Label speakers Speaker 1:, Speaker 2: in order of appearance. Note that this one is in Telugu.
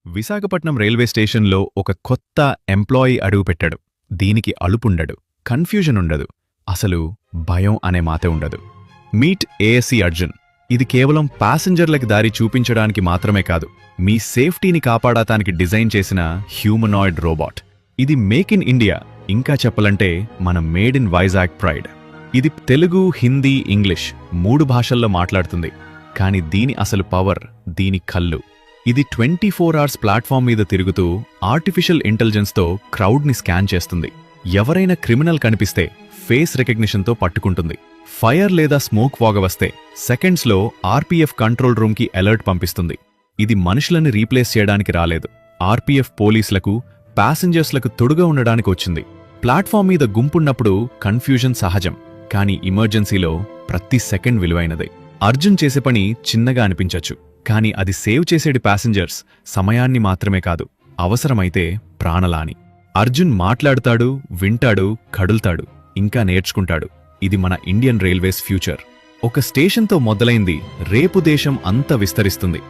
Speaker 1: విశాఖపట్నం రైల్వే స్టేషన్లో ఒక కొత్త ఎంప్లాయీ అడుగుపెట్టాడు. దీనికి అలుపుండడు, కన్ఫ్యూజన్ ఉండదు, అసలు భయం అనే మాటే ఉండదు. Meet ASC Arjun. ఇది కేవలం ప్యాసింజర్లకి దారి చూపించడానికి మాత్రమే కాదు, మీ సేఫ్టీని కాపాడటానికి డిజైన్ చేసిన హ్యూమనాయిడ్ రోబోట్. ఇది మేక్ ఇన్ ఇండియా, ఇంకా చెప్పాలంటే మన మేడ్ ఇన్ వైజాగ్ ప్రైడ్. ఇది తెలుగు, హిందీ, ఇంగ్లీష్ 3 భాషల్లో మాట్లాడుతుంది. కాని దీని అసలు పవర్, దీని కళ్ళు. ఇది 24 అవర్స్ ప్లాట్ఫామ్ మీద తిరుగుతూ ఆర్టిఫిషియల్ ఇంటెలిజెన్స్తో క్రౌడ్ని స్కాన్ చేస్తుంది. ఎవరైనా క్రిమినల్ కనిపిస్తే ఫేస్ రికగ్నిషన్తో పట్టుకుంటుంది. ఫైర్ లేదా స్మోక్ వాగవస్తే సెకండ్స్లో ఆర్పీఎఫ్ కంట్రోల్ రూమ్కి అలర్ట్ పంపిస్తుంది. ఇది మనుషులని రీప్లేస్ చేయడానికి రాలేదు, ఆర్పీఎఫ్ పోలీసులకు, ప్యాసింజర్స్లకు తొడుగా ఉండడానికి వచ్చింది. ప్లాట్ఫామ్ మీద గుంపున్నప్పుడు కన్ఫ్యూజన్ సహజం, కానీ ఎమర్జెన్సీలో ప్రతి సెకండ్ విలువైనదే. అర్జున్ చేసే పని చిన్నగా అనిపించచ్చు, కానీ అది సేవ్ చేసేటి ప్యాసింజర్స్ సమయాన్ని మాత్రమే కాదు, అవసరమైతే ప్రాణలాని. అర్జున్ మాట్లాడుతాడు, వింటాడు, కడుల్తాడు, ఇంకా నేర్చుకుంటాడు. ఇది మన ఇండియన్ రైల్వేస్ ఫ్యూచర్. ఒక స్టేషన్తో మొదలైంది, రేపు దేశం అంతా విస్తరిస్తుంది.